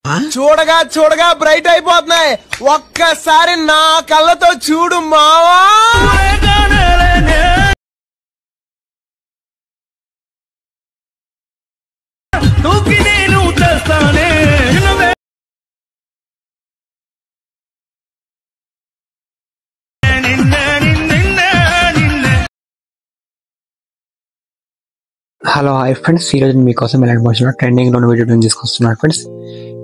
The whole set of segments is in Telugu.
చూడగా చూడగా బ్రైట్ అయిపోతున్నాయి. ఒక్కసారి నా కళ్ళతో చూడు మావా. హలో హాయ్ ఫ్రెండ్స్, ఈరోజు మీకోసం ఎలాంటి మోషన్ ట్రెండింగ్ లో వీడియో తీసుకొస్తున్నాను ఫ్రెండ్స్.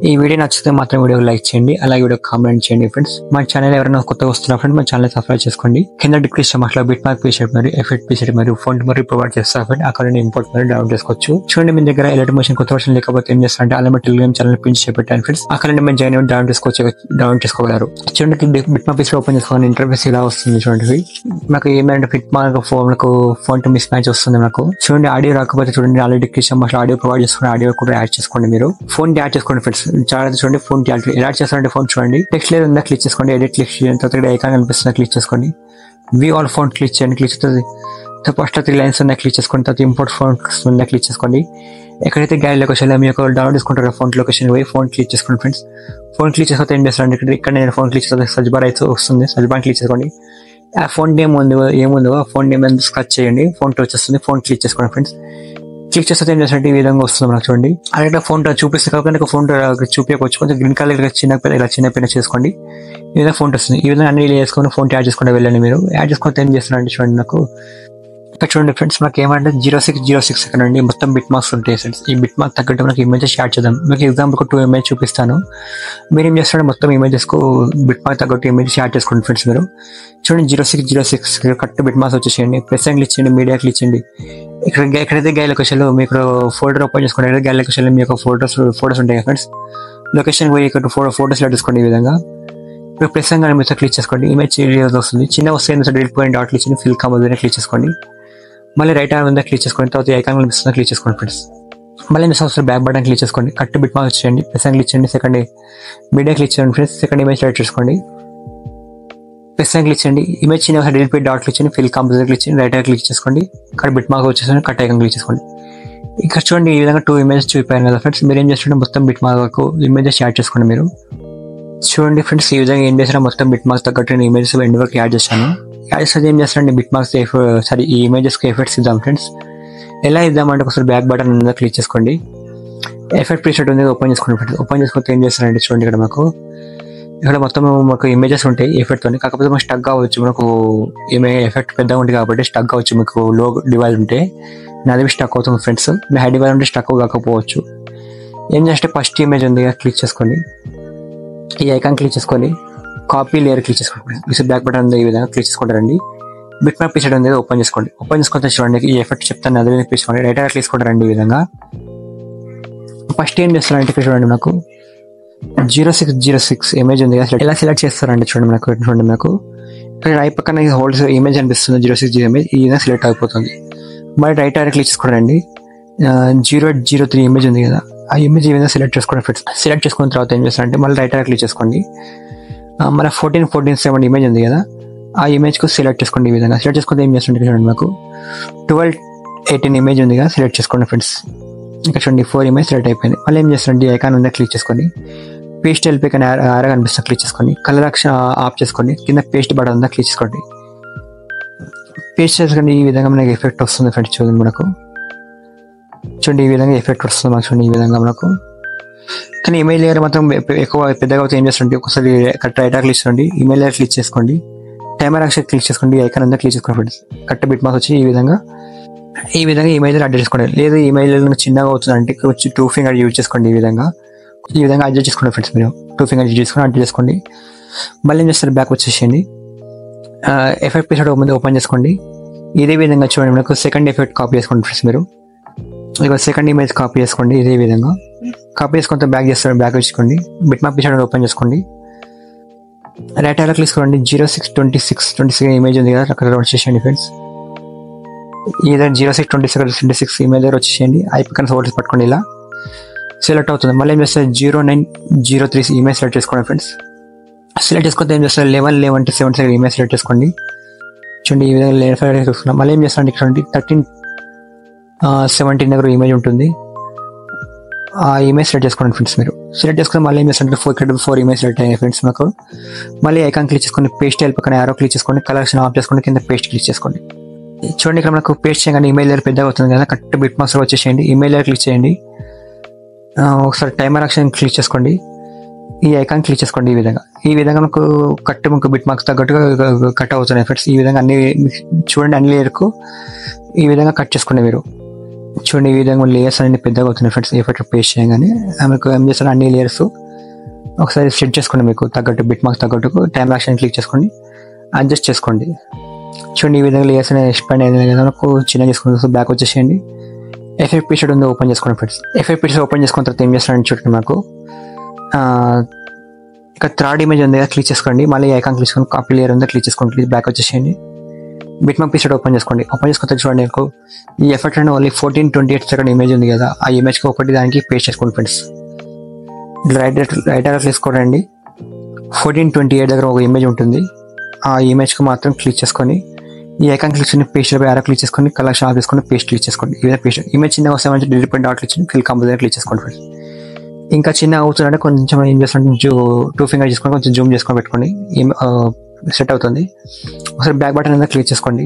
ఈ వీడియో నచ్చితే మాత్రం వీడియో లైక్ చేయండి, అలాగే వీడియో కామెంట్ చేయండి ఫ్రెండ్స్. మా ఛానల్ ఎవరైనా కొత్తగా వస్తున్నా ఫ్రెండ్స్, మా ఛానల్ సబ్స్క్రైబ్ చేసుకోండి. కింద డిస్క్రిప్షన్ బాక్స్ లో బిట్ మార్క్ పీసెట్ మరియు ఎఫెక్ట్ పీసెట్ మరియు ఫోన్ మరియు ప్రొవైడ్ చేస్తారు ఫ్రెండ్. అక్కడ ఇంపోర్ట్ మరియు డౌన్లోడ్ చేసుకోవచ్చు. చూడండి, మీ దగ్గర ఎలాంటి మోషన్ కొత్త వర్షన్ లేకపోతే ఏం చేస్తారంటే అలా టెలిగ్రామ్ ఛానల్ పిన్ చేపెట్టాను ఫ్రెండ్స్. అక్కడ మేము జాయిన్ అయ్యి డౌన్లోడ్ చేసుకోగలరు. చూడండి, బిట్ మార్క్ పీస్ ఓపెన్ చేసుకోవాలి. ఇంటర్ఫేస్ ఇలా వస్తుంది. చూడండి, నాకు ఏమైనా bit mark phone to miss match వస్తుంది. నాకు చూడండి, ఆడియో రాకపోతే చూడండి ఆల్రెడీ డిస్క్రిప్షన్ బాక్స్ లో ఆడియో ప్రొవైడ్ చేసుకుని ఆడియో కూడా యాడ్ చేసుకోండి. మీరు ఫోన్ యాడ్ చేసుకోండి ఫ్రెండ్స్. చాలా చూడండి, ఫోన్ యాడ్ చేస్తారంటే ఫోన్ చూడండి, టెక్స్ట్ లేదు ఉందా క్లిక్ చేసుకోండి, ఎడిట్ క్లిక్ చేయండి, తర్వాత ఐకాన్ కనిపిస్తుందా క్లిక్ చేసుకోండి, వ్యూ ఆల్ ఫోన్ క్లిక్ చేయండి. క్లిక్ చేస్తుంది ఫస్ట్ 3 లైన్స్ ఉన్నాయి క్లిక్ చేసుకోండి, తర్వాత ఇంపోర్ట్ ఫోన్ ఉందా క్లిక్ చేసుకోండి. ఎక్కడైతే గ్యాలరీ లొకేషన్ మీకు డౌన్లోడ్ చేసుకుంటారో ఫోన్ లొకేషన్ పోయి ఫోన్ క్లిక్ చేసుకోండి ఫ్రెండ్స్. ఫోన్ క్లిక్ చేసుకుంటే ఏం చేస్తారండి, ఇక్కడ నేను ఫోన్ క్లిక్ చేస్తే సర్చ్ బార్ అయితే వస్తుంది. సర్చ్ బార్ క్లిక్ చేసుకోండి. ఆ ఫోన్ నేమ్ ఏముందో ఆ ఫోన్ నేమ్ స్క్రాచ్ చేయండి, ఫోన్ వచ్చేస్తుంది. ఫోన్ క్లిక్ చేసుకోండి ఫ్రెండ్స్. క్లిక్ చేస్తే ఏం చేస్తారంటే ఈ విధంగా వస్తుంది మనకు. చూడండి, అలాగే ఫోన్ చూపిస్తే కాబట్టి ఫోన్ చూపించవచ్చు. కొంచెం గ్రీన్ కలర్ చిన్న పిన్న చేసుకోండి. ఈ విధంగా ఫోన్ వస్తుంది. ఈ విధంగా అన్ని చేసుకొని ఫోన్ యాడ్ చేసుకుంటే వెళ్ళండి. మీరు యాడ్ చేసుకుంటే ఏం చేస్తున్నారంటే చూడండి, నాకు ఇక్కడ చూడండి ఫ్రెండ్స్, మనకి ఏమంటే 0606 సెకండ్ అండి మొత్తం బిట్ మార్క్స్ ఉంటాయి ఫ్రెండ్స్. ఈ బిట్ మార్క్ తగ్గట్టు మనకి ఇమేజెస్ యాడ్ చేద్దాం. మీకు ఎగ్జాంపుల్ 2 ఇమేజ్ చూపిస్తాను. మీరు ఏం చేస్తారంటే మొత్తం ఇమేజెస్ కు బిట్ మార్క్ తగ్గట్టు ఇమేజెస్ యాడ్ చేసుకోండి ఫ్రెండ్స్. మీరు చూడండి, 0606 కరెక్ట్ బిట్ మార్క్స్ వచ్చేసేయండి. ప్రెస్ అండ్ క్లిక్ చేయండి, మీడియా క్లిక్ చేయండి. ఎక్కడైతే గ్యాలరీ లొకేషన్ లో మీకు ఫోల్డర్ ఓపెన్ చేసుకోండి. ఎక్కడైతే గ్యాలరీ లొకేషన్ లో మీకు ఫోటోస్ ఉంటాయి ఫ్రెండ్స్. లొకేషన్ పోయి ఇక్కడ ఫోటోస్ తీసుకోండి. ఈ విధంగా ఇప్పుడు ప్రెస్ అండ్ మీద క్లిక్ చేసుకోండి. ఇమేజ్ వస్తుంది, చిన్న వస్తుంది. డిలీట్ పాయింట్ డాట్ క్లిక్ చేయండి, ఫిల్ కామోదని క్లిక్ చేసుకోండి. మళ్ళీ రైట్ హ్యాండ్ మీద క్లిక్ చేసుకోండి, తర్వాత ఐకాన్ కనిపిస్తుందా క్లిక్ చేసుకోండి ఫ్రెండ్స్. మళ్ళీ మిస్ అవసరం బ్యాక్ బటన్ క్లిక్ చేసుకోండి, కరెక్ట్ బిట్ మార్క్స్ చేయండి, ప్రెస్ అండ్ క్లిక్ చేయండి. సెకండ్ మీడియా క్లిక్ చేయండి ఫ్రెండ్స్. సెకండ్ ఇమేజ్ రైట్ చేసుకోండి, ప్రెస్ అండ్ క్లిక్ చేయండి. ఇమేజ్ చిన్న డిలీట్ పాయింట్ డాట్ క్లిక్ చేయండి, ఫిల్ కామోదని క్లిక్ చేయండి, రైట్ హ్యాండ్ క్లిక్ చేసుకోండి. ఇక్కడ బిట్ మార్క్ వచ్చేసి కట్ ఐకాన్ క్లిక్ చేసుకోండి. ఇక్కడ చూడండి, ఈ విధంగా 2 ఇమేజెస్ చూపాను కదా ఫ్రెండ్స్. మీరు ఏం చేస్తుంటే మొత్తం బిట్ మార్క్ ఇమేజెస్ యాడ్ చేసుకోండి. మీరు చూడండి ఫ్రెండ్స్, ఈ విధంగా ఏం చేసినా మొత్తం బిట్ మార్క్స్ తగ్గట్టు నేను ఇమేజెస్ ఎండ్ వరకు యాడ్ చేశాను. యాడ్ చేస్తే ఏం చేస్తానండి, బిట్ మార్క్స్ ఈ ఇమేజెస్కి ఎఫెక్ట్స్ ఇద్దాం ఫ్రెండ్స్. ఎలా ఇద్దామంటే ఒకసారి బ్యాక్ బటన్ మీద క్లిక్ చేసుకోండి, ఎఫెక్ట్ ప్రీసెట్ ఉంది ఓపెన్ చేసుకోండి ఫ్రెండ్స్. ఓపెన్ చేసుకుంటే ఏం చేస్తారంటే చూడండి, ఇక్కడ మొత్తం మాకు ఇమేజెస్ ఉంటాయి ఎఫెక్ట్ తోని. కాకపోతే మనకు స్టక్ కావచ్చు, మనకు ఎఫెక్ట్ పెద్దగా ఉంటుంది కాబట్టి స్టక్ కావచ్చు. మీకు లో డివైస్ ఉంటే నాది స్టక్ అవుతుంది ఫ్రెండ్స్. మీ హై డివైస్ ఉంటే స్టక్ కాకపోవచ్చు. ఏం చేస్తే ఫస్ట్ ఇమేజ్ ఉంది క్లిక్ చేసుకోండి, ఈ ఐకాన్ క్లిక్ చేసుకొని కాపీ లేయర్ క్లిక్ చేసుకోండి. బ్యాక్ బటన్ ఉంది, ఈ విధంగా క్లిక్ చేసుకుంటారండి. బిట్ మార్క్ పీసెట్ ఉంది ఓపెన్ చేసుకోండి. ఓపెన్ చేసుకుంటే చూడండి, ఈ ఎఫెక్ట్ చెప్తాను అదే తీసుకోండి. రైట్ హ్యాండ్ తీసుకుంటారండి. ఈ విధంగా ఫస్ట్ ఏం చేస్తారంటే చూడండి, నాకు 0606 ఇమేజ్ ఉంది కదా, ఎలా సెలెక్ట్ చేస్తారండి చూడండి. నాకు ఇక్కడ రైట్ పక్కన హోల్డ్స్ ఇమేజ్ అనిపిస్తుంది, 06 ఇమేజ్. ఈ విధంగా సెలెక్ట్ అయిపోతుంది. మళ్ళీ రైట్ హ్యాండ్ క్లిక్ చేసుకోండి. 0803 ఇమేజ్ ఉంది కదా, ఆ ఇమేజ్ ఈ విధంగా సెలెక్ట్ చేసుకోండి ఫ్రెండ్స్. సెలెక్ట్ చేసుకున్న తర్వాత ఏం చేస్తారంటే మళ్ళీ రైట్ హ్యాండ్ క్లిక్ చేసుకోండి. మన 14:14:7 ఇమేజ్ ఉంది కదా, ఆ ఇమేజ్ కు సెలెక్ట్ చేసుకోండి. ఈ విధంగా సెలెక్ట్ చేసుకుంటే ఏం చేస్తుంటే చూడండి, నాకు 12:18 ఇమేజ్ ఉంది కదా, సెలెక్ట్ చేసుకోండి ఫ్రెండ్స్. ఇక్కడ చూడండి 4 ఇమేజ్ సెలెక్ట్ అయిపోయింది. మళ్ళీ ఏం చేస్తారంటే ఐకాన్ ఉందా క్లిక్ చేసుకోండి, పేస్ట్ ఎల్పీ కానీ ఆరా కనిపిస్తుంది క్లిక్ చేసుకోండి, కలర్ ఆప్షన్ ఆఫ్ చేసుకోండి, కింద పేస్ట్ బటన్ ఉందా క్లిక్ చేసుకోండి. పేస్ట్ చేసుకోండి. ఈ విధంగా మనకి ఎఫెక్ట్ వస్తుంది ఫ్రెండ్స్. చూడండి, మనకు చూడండి ఈ విధంగా ఎఫెక్ట్ వస్తుంది మనకు. చూడండి ఈ విధంగా మనకు. కానీ ఇమెయిల్ లేయర్ మాత్రం ఎక్కువ పెద్దగా అవుతుంది. ఏం చేస్తుంటే ఒకసారి కరెక్ట్ రైట్ క్లిక్ చేసుకోండి, ఇమెయిల్ లేయర్ క్లిక్ చేసుకోండి, టైమర్ యాక్షన్ క్లిక్ చేసుకోండి, ఐకాన్ అంతా క్లిక్ చేసుకోండి ఫ్రెండ్స్. కరెక్ట్ బిట్ మార్క్స్ వచ్చి ఈ విధంగా ఇమేజ్ అడ్జస్ట్ చేసుకోండి. లేదు ఇమెయిల్ చిన్నగా అవుతుంది అంటే వచ్చి 2 ఫింగర్ యూజ్ చేసుకోండి. ఈ విధంగా అడ్జస్ట్ చేసుకోండి ఫ్రెండ్స్. మీరు 2 ఫింగర్ యూజ్ చేసుకొని అడ్జస్ట్ చేసుకోండి. మళ్ళీ ఏం చేస్తారు, బ్యాక్ వచ్చేసేయండి. ఎఫెక్ట్ పీసెట్ ఓపెన్ చేసుకోండి. ఇదే విధంగా చూడండి, మనకు సెకండ్ ఎఫెక్ట్ కాపీ చేసుకోండి ఫ్రెండ్స్. మీరు ఇక సెకండ్ ఇమేజ్ కాపీ చేసుకోండి. ఇదే విధంగా కాపీ చేసుకుంటే బ్యాక్ చేస్తారు, బ్యాక్ వేసుకోండి. బిట్ మార్క్ పీసెట్ ఓపెన్ చేసుకోండి. రైట్ హ్యాండ్ క్లిక్ చేసుకోండి. 0626 ఇమేజ్ ఉంది కదా, అక్కడ వచ్చేసేయండి ఫ్రెండ్స్. ఇదే 0626 ఇమేజ్ దగ్గర వచ్చేసేయండి. ఐ పక్కన హోల్డ్స్ పట్టుకోండి, ఇలా సెలెక్ట్ అవుతుంది. మళ్ళీ ఏం చేస్తారు, 0903 ఇమేజ్ సెలెక్ట్ చేసుకోండి ఫ్రెండ్స్. సెలెక్ట్ చేసుకుంటే ఏం చేస్తారు, 11:11:7 ఇమేజ్ సెలెక్ట్ చేసుకోండి. చూడండి ఈ విధంగా లేయర్ సెలెక్ట్ చేసుకున్నాం. మళ్ళీ ఏం చేస్తారంటే ఇక్కడ 13:17 దగ్గర ఇమేజ్ ఉంటుంది, ఆ ఇమేజ్ సెలెక్ట్ చేసుకోండి ఫ్రెండ్స్. మీరు సెలెక్ట్ చేసుకుని మళ్ళీ ఏం చేస్తుంటే 4 ఇమేజ్ సెలెక్ట్ అయ్యాయి ఫ్రెండ్స్. మాకు మళ్ళీ ఐకాన్ క్లిక్ చేసుకొని పేస్ట్ టైల్ పక్కన యారో క్లిక్ చేసుకోండి, కలెక్షన్ ఆఫ్ చేసుకోండి, కింద పేస్ట్ క్లిక్ చేసుకోండి. చూడండి ఇక్కడ మనకు పేస్ట్ చేయగానే ఇమెయిల్ లేయర్ పెద్దగా అవుతుంది కదా, కరెక్ట్ బిట్ మార్క్స్ వచ్చేసేయండి. ఇమెయిల్ లేయర్ క్లిక్ చేయండి, ఒకసారి టైమర్ ఆప్షన్ క్లిక్ చేసుకోండి, ఈ ఐకాన్ క్లిక్ చేసుకోండి. ఈ విధంగా మనకు బిట్ మార్క్స్ తగ్గట్టుగా కట్ అవుతున్నాయి ఫ్రెండ్స్. ఈ విధంగా అన్ని చూడండి, అన్ని లేయర్కు ఈ విధంగా కట్ చేసుకోండి మీరు. చూడండి ఈ విధంగా లేయర్స్ అన్ని పెద్దగా అవుతున్నాయి ఫ్రెండ్స్. ఎఫెక్ట్ పేస్ట్ చేయగానే మీకు ఏం చేస్తారు, అన్ని లేయర్స్ ఒకసారి సెట్ చేసుకోండి, మీకు తగ్గట్టు బిట్ మార్క్స్ తగ్గట్టు టైమర్ ఆప్షన్ క్లిక్ చేసుకోండి, అడ్జస్ట్ చేసుకోండి. చూడండి ఈ విధంగా లేయర్స్ ఎక్స్పాండ్ అయ్యింది కదా, మనకు చిన్న చేసుకుని బ్యాక్ వచ్చేసేయండి. ఎఫెక్ట్ పీసెట్ ఉంది, ఓపెన్ చేసుకోండి ఫ్రెండ్స్. ఎఫెక్ట్ పీసెట్ ఓపెన్ చేసుకున్న తర్వాత ఏం చేస్తారని చూడండి, మాకు ఇక థర్డ్ ఇమేజ్ ఉంది కదా, క్లిక్ చేసుకోండి. మళ్ళీ ఐకాన్ క్లిక్ చేసుకొని కాపీ లేయర్ ఉందా క్లిక్ చేసుకోండి, బ్యాక్ వచ్చేసేయండి. బిట్ మార్క్ పీసెట్ ఓపెన్ చేసుకోండి. ఓపెన్ చేసుకుంటే చూడండి మీకు ఈ ఎఫెక్ట్ అంటే ఓన్లీ 14:28 సెకండ్ ఇమేజ్ ఉంది కదా, ఆ ఇమేజ్కి ఒకటి దానికి పేస్ట్ చేసుకోండి ఫ్రెండ్స్. రైట్ క్లిక్ చేసుకోండి. 14:28 దగ్గర ఒక ఇమేజ్ ఉంటుంది, ఆ ఇమేజ్కి మాత్రం క్లిక్ చేసుకొని ఈ ఐకాన్ క్లిక్ చేసుకుని పేస్ట్ యారో క్లిక్ చేసుకొని కలెక్షన్ ఆఫ్ చేసుకొని పేస్ట్ క్లిక్ చేసుకోండి. ఈ విధంగా పేస్ట్ ఇమేజ్ చిన్నగా వస్తే మంచి డిలీట్ డాట్ క్లిక్ చేసి ఫిల్ కంపోజ్ క్లిక్ చేసుకోండి ఫ్రెండ్స్. ఇంకా చిన్న అవుతుందంటే కొంచెం ఏం చేస్తుంటే 2 ఫింగర్ చేసుకొని కొంచెం జూమ్ చేసుకొని పెట్టుకోండి, సెట్ అవుతుంది. ఒకసారి బ్యాక్ బటన్ మీద క్లిక్ చేసుకోండి.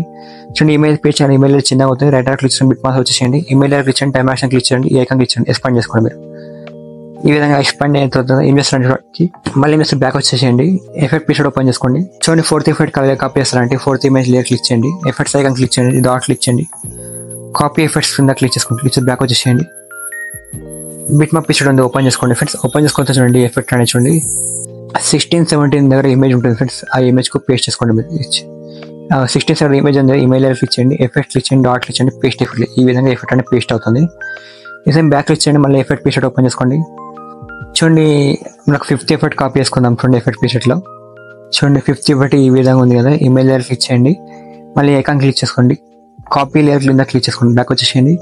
చూడండి ఇమేజ్ పేజ్ చేయండి, ఇమేజ్ చిన్నగా అవుతుంది. రైట్ క్లిక్ చేయండి, బిట్ మార్క్స్ వచ్చేసేయండి. ఇమేజ్ క్లిక్ చేయండి, టైమ్ యాక్షన్ క్లిక్ చేయండి, ఈ ఐకాన్ క్లిక్ చేయండి, ఎక్స్పాండ్ చేసుకోండి మీరు. ఈ విధంగా ఎక్స్పాండ్ అయిన తర్వాత ఏం చేస్తారంటే మళ్ళీ ఏం బ్యాక్ వచ్చేసేయండి. ఎఫెక్ట్ పీసెట్ ఓపెన్ చేసుకోండి. చూడండి 4th ఎఫెక్ట్ కాపీ చేస్తారంటే 4th ఇమేజ్ లేయర్ క్లిక్ చేయండి, ఎఫెక్ట్స్ ఐకాన్ క్లిక్ చేయండి, డాట్ క్లిక్ చేయండి, కాపీ ఎఫెక్ట్స్ కింద క్లిక్ చేసుకోండి, క్లిక్ చేసి బ్యాక్ వచ్చేసేయండి. బిట్ మార్క్ పీసెట్ ఉంది, ఓపెన్ చేసుకోండి ఫ్రెండ్స్. ఓపెన్ చేసుకుంటే చూడండి ఎఫెక్ట్ అనేది చూడండి 16-17 దగ్గర ఇమేజ్ ఉంటుంది ఫ్రెండ్స్, ఆ ఇమేజ్కు పేస్ట్ చేసుకోండి మీరు. 16 ఇమేజ్ ఉంది, ఇమేజ్ లేయర్ క్లిక్ చేయండి, ఎఫెక్ట్ క్లిక్ చేయండి, డాట్ క్లిక్ చేయండి, పేస్ట్ ఎఫెక్ట్. ఈ విధంగా ఎఫెక్ట్ అనేది పేస్ట్ అవుతుంది. ఈ బ్యాక్ క్లిక్ చేయండి, మళ్ళీ ఎఫెక్ట్ పీసెట్ ఓపెన్ చేసుకోండి. చూడండి మనకు 5th ఎఫెక్ట్ కాపీ చేసుకుందాం. చూడండి ఎఫెక్ట్ పీసెట్లో చూడండి 5th ఎఫెక్ట్ ఈ విధంగా ఉంది కదా, ఇమేజ్ లేయర్ క్లిక్ చేయండి, మళ్ళీ ఐకాన్ క్లిక్ చేసుకోండి, కాపీ లేయర్ కింద క్లిక్ చేసుకోండి, బ్యాక్ వచ్చేసేయండి.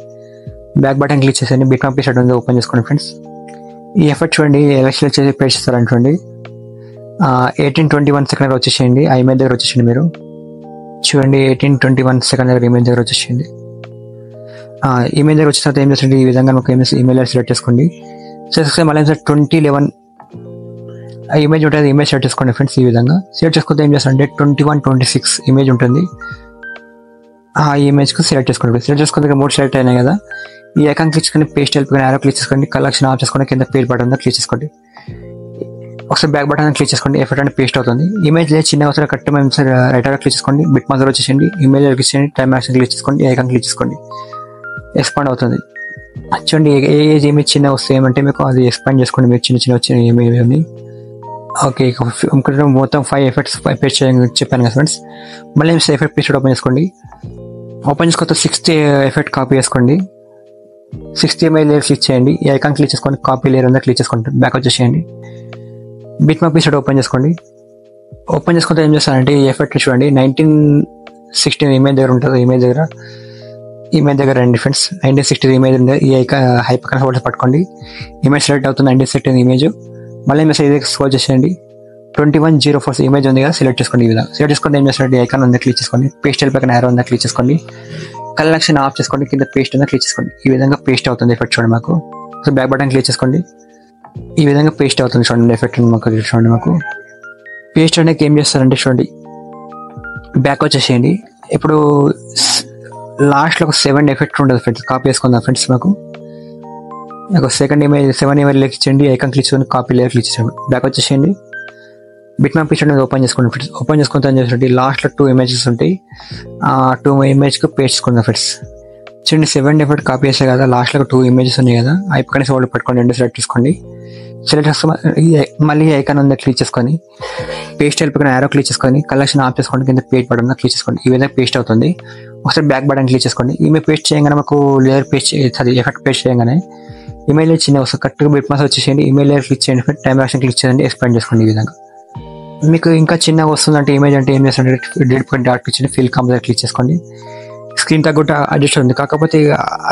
బ్యాక్ బటన్ క్లిక్ చేసేయండి, బిట్ మార్క్ పీసెట్ ఉంది, ఓపెన్ చేసుకోండి ఫ్రెండ్స్. ఈ ఎఫెక్ట్ చూడండి ఎలక్షన్ చేసి పేస్ట్ చేస్తారని చూడండి 18-21 సెకండ్ దగ్గర వచ్చేసేయండి, ఆ ఇమేజ్ దగ్గర వచ్చేసేయండి మీరు. చూడండి 18-21 సెకండ్ దగ్గర ఇమేజ్ దగ్గర వచ్చేసేయండి. ఇమేజ్ దగ్గర వచ్చిన తర్వాత ఏం చేస్తుంది, ఈ విధంగా ఒక ఇమేజ్ సెలెక్ట్ చేసుకోండి. మళ్ళీ 2011 ఇమేజ్ ఉంటుంది, ఇమేజ్ సెలెక్ట్ చేసుకోండి ఫ్రెండ్స్. ఈ విధంగా సెలెక్ట్ చేసుకుంటే ఏం చేస్తారంటే 21-26 ఇమేజ్ ఉంటుంది, ఆ ఇమేజ్కి సెలెక్ట్ చేసుకోండి. సెలెక్ట్ చేసుకుంటే 3 సెలెక్ట్ అయినాయి కదా, ఈ ఐకాన్ క్లిక్ చేసుకొని పేస్ట్ వెళ్ళిపోయిన యారో క్లిక్ చేసుకోండి, కలెక్షన్ ఆఫ్ చేసుకోండి, కింద పేస్ట్ బటన్ క్లిక్ చేసుకోండి. ఒకసారి బ్యాక్ బటన్ క్లిక్ చేసుకోండి, ఎఫెక్ట్ అంటే పేస్ట్ అవుతుంది. ఇమేజ్ చిన్న అవసరం కరెక్ట్ మేము రైట్ ఆర్డర్ క్లిక్ చేసుకోండి, బిట్ మార్క్ వచ్చేసేయండి, ఇమేజ్ క్లిక్ చేయండి, టైమ్ యాక్షన్ క్లిక్ చేసుకోండి, ఐకాన్ క్లిక్ చేసుకోండి, ఎక్స్పాండ్ అవుతుంది. చూడండి ఏ ఇమేజ్ చిన్న వస్తే ఏమంటే మీకు అది ఎక్స్పాండ్ చేసుకోండి, మీరు చిన్న వచ్చిన ఇమేజ్. ఓకే మొత్తం 5 ఎఫెక్ట్స్ పేస్ట్ చేయని చెప్పాను కదా ఫ్రెండ్స్. మళ్ళీ ఎఫెక్ట్ పేస్ట్ ఓపెన్ చేసుకోండి. ఓపెన్ చేసుకుంటే 6th ఎఫెక్ట్ కాపీ చేసుకోండి, 6th ఇమేజ్ లేయర్ క్లిక్ చేయండి, ఈ ఐకాన్ క్లిక్ చేసుకోండి, కాపీ లేయర్ ఉందా క్లిక్ చేసుకోండి, బ్యాక్ వచ్చేసేయండి. బిట్ మార్క్ పీసెట్ ఓపెన్ చేసుకోండి. ఓపెన్ చేసుకుంటే ఏం చేస్తారంటే ఈ ఎఫెక్ట్ చూడండి 1916 ఇమేజ్ దగ్గర ఉంటుంది, ఇమేజ్ దగ్గర రండి ఫ్రెండ్స్. 1960 ఇమేజ్ ఉంది, ఈ హైపర్ కన్ హోల్డర్స్ పట్టుకోండి, ఇమేజ్ సెలెక్ట్ అవుతుంది 1916 ఇమేజ్. మళ్ళీ మెసేజ్ ఇది స్క్రోల్ చేసేయండి, 2104 ఇమేజ్ ఉంది కదా, సెలెక్ట్ చేసుకోండి. ఈ విధంగా సెలెక్ట్ చేసుకుంటే ఏం చేస్తారంటే ఐకాన్ ఉందా క్లిక్ చేసుకోండి, పేస్ట్ పక్కన యారో ఉందా క్లిక్ చేసుకోండి, కలెక్షన్ ఆఫ్ చేసుకోండి, కింద పేస్ట్ ఉందా క్లిక్ చేసుకోండి. ఈ విధంగా పేస్ట్ అవుతుంది ఎఫెక్ట్ చూడండి మాకు. సో బ్యాక్ బటన్ క్లిక్ చేసుకోండి, ఈ విధంగా పేస్ట్ అవుతుంది చూడండి ఎఫెక్ట్ మాకు. చూడండి మాకు పేస్ట్ అనేది ఏం చేస్తారంటే చూడండి బ్యాక్ వచ్చేసేయండి. ఇప్పుడు లాస్ట్లో ఒక 7 ఎఫెక్ట్ ఉంటుంది ఫ్రెండ్స్, కాపీ చేసుకుందాం ఫ్రెండ్స్. మాకు ఒక 7 ఇమేజ్ లెక్ ఇచ్చేయండి, ఐకాన్ క్లిక్ చేసుకొని కాపీ లేయర్ క్లిక్ చేయండి, బ్యాక్ వచ్చేసేయండి. బిట్ మార్క్ పీసెట్ అనేది ఓపెన్ చేసుకోండి ఫ్రెండ్స్. ఓపెన్ చేసుకుంటే ఏం చేస్తుంది లాస్ట్లో 2 ఇమేజెస్ ఉంటాయి, ఆ 2 ఇమేజ్కి పేస్ట్ చేసుకుందాం ఫ్రెండ్స్. చూడండి 7 ఎఫెక్ట్ కాపీ చేసే కదా, లాస్ట్లో 2 ఇమేజెస్ ఉన్నాయి కదా, అయిపోయి హోల్డ్ పెట్టుకోండి, 2 సెలెక్ట్ చేసుకోండి. సెలెక్ట్ చేసుకుని మళ్ళీ ఐకాన్ ఉందా క్లిక్ చేసుకొని పేస్ట్ వెళ్ళిపోయిన యారో క్లిక్ చేసుకొని కలెక్షన్ ఆఫ్ చేసుకోండి, కింద పేస్ట్ బటన్ క్లిక్ చేసుకోండి. ఈ విధంగా పేస్ట్ అవుతుంది. ఒకసారి బ్యాక్ బటన్ క్లిక్ చేసుకోండి. ఈమెయిల్ పేస్ట్ చేయగానే మాకు లేయర్ పేస్ట్ ఎఫెక్ట్ పేస్ట్ చేయగానే ఇమెయిల్ చిన్న వస్తుంది, కరెక్ట్గా బిట్ మార్క్స్ వచ్చేసేయండి, ఇమెయిల్ లేయర్ క్లిక్ చేయండి, టైం యాక్షన్ క్లిక్ చేయండి, ఎక్స్పాండ్ చేసుకోండి. ఈ విధంగా మీకు ఇంకా చిన్నగా వస్తుందంటే ఇమేజ్ అంటే ఏం చేస్తుంటే డిలీట్ డాట్ క్లిక్ చేయండి, ఫిల్ కంపోజ్ క్లిక్ చేసుకోండి. స్క్రీన్ తగ్గట్టు అడ్జస్ట్ ఉంది, కాకపోతే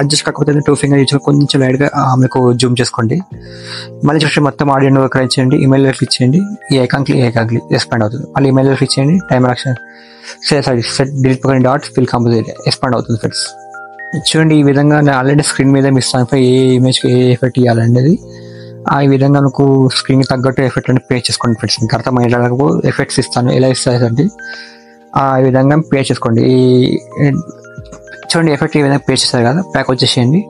అడ్జస్ట్ కాకపోతే 2 ఫింగర్ ఇచ్చి కొంచెం లైట్గా మీకు జూమ్ చేసుకోండి. మళ్ళీ చూసి మొత్తం ఆడియో క్లిక్ చేయండి, ఇమెయిల్ క్లిక్ చేయండి, ఈ ఐకాన్ క్లిక్ ఎక్స్పాండ్ అవుతుంది. మళ్ళీ ఇమెయిల్ క్లిక్ చేయండి, time action set delete dot fill compose expand అవుతుంది ఫ్రెండ్స్. చూడండి ఈ విధంగా నేను ఆల్రెడీ స్క్రీన్ మీద మిస్ ఏ ఇమేజ్కి ఏ ఎఫెక్ట్ ఇవ్వాలనేది ఈ విధంగా మీకు స్క్రీన్ తగ్గట్టు ఎఫెక్ట్ అనేది పే చేసుకోండి ఫ్రెండ్స్. మీకు అర్థమయ్యేలాగా ఎఫెక్ట్స్ ఇస్తాను, ఎలా ఇస్తాయండి ఈ విధంగా పే చేసుకోండి. చూడండి ఎఫెక్ట్ ఈ విధంగా పే చేస్తారు కదా, ప్యాక్ వచ్చేసేయండి.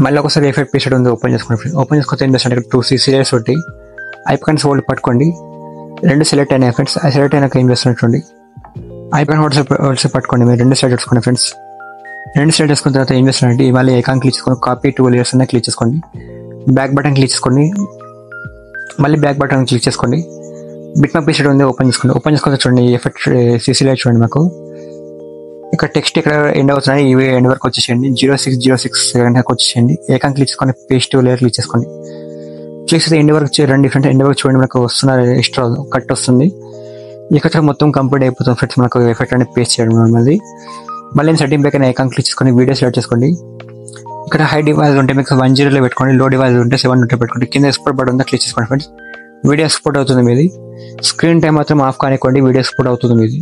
మళ్ళీ ఒకసారి ఎఫెక్ట్ పీసెట్ ఉంది ఓపెన్ చేసుకోండి ఫ్రెండ్స్. ఓపెన్ చేసుకుంటే ఏం చేస్తారంటే 2 CCLs ఒకటి ఐకాన్స్ హోల్డ్ పట్టుకోండి. 2 సెలెక్ట్ అయిన ఫ్రెండ్స్. ఆ సెలెక్ట్ అయినాక ఏం చేస్తున్నారు చూడండి, ఐకాన్ హోల్డ్స్ పట్టుకోండి. మీరు 2 సెలెక్ట్ చేసుకోండి ఫ్రెండ్స్. 2 సెలెక్ట్ చేసుకున్న తర్వాత ఏం చేస్తారంటే మళ్ళీ ఐకాన్ క్లిక్ చేసుకొని కాపీ 2 లేయర్స్ అన్న క్లిక్ చేసుకోండి. బ్యాక్ బటన్ క్లిక్ చేసుకోండి. మళ్ళీ బ్యాక్ బటన్ క్లిక్ చేసుకోండి. బిట్ మ్యాప్ పీసెట్ ఉంది ఓపెన్ చేసుకోండి. ఓపెన్ చేసుకుంటే చూడండి ఎఫెక్ట్ CCL చూడండి. మాకు ఇక్కడ టెక్స్ట్ ఇక్కడ ఎండ్ అవుతున్నాయి, ఇవి ఎండ్ వరకు వచ్చేసేయండి. 0606 సెకండ్ వచ్చేసేయండి. ఐకాన్ క్లిక్ చేసుకొని పేస్ట్ లేయర్ క్లిక్ చేసుకోండి. క్లిక్ చేస్తే ఎండ్ వరకు రెండు డిఫరెంట్ ఎండ్ వరకు చూడండి. మనకు వస్తున్నారు ఎక్స్ట్రా కట్ వస్తుంది. ఇక్కడ మొత్తం కంప్లీట్ అయిపోతుంది ఫ్రెండ్స్. మనకు ఎఫెక్ట్ అనేది పేస్ట్ చేయడం అనేది. మళ్ళీ సెట్టింగ్ బ్యాక్ ఐకాన్ క్లిక్ చేసుకొని వీడియో సెలెక్ట్ చేసుకోండి. ఇక్కడ హై డివైస్ ఉంటే మీకు 10లో పెట్టుకోండి, లో డివైస్ ఉంటే 7 పెట్టుకోండి. కింద ఎక్స్పోర్ట్ బటన్ ఉందా క్లిక్ చేసుకోండి ఫ్రెండ్స్. వీడియో ఎక్స్పోర్ట్ అవుతుంది మీది. స్క్రీన్ టైం మాత్రం ఆఫ్ కానివ్వండి, వీడియో ఎక్స్పోర్ట్ అవుతుంది మీది.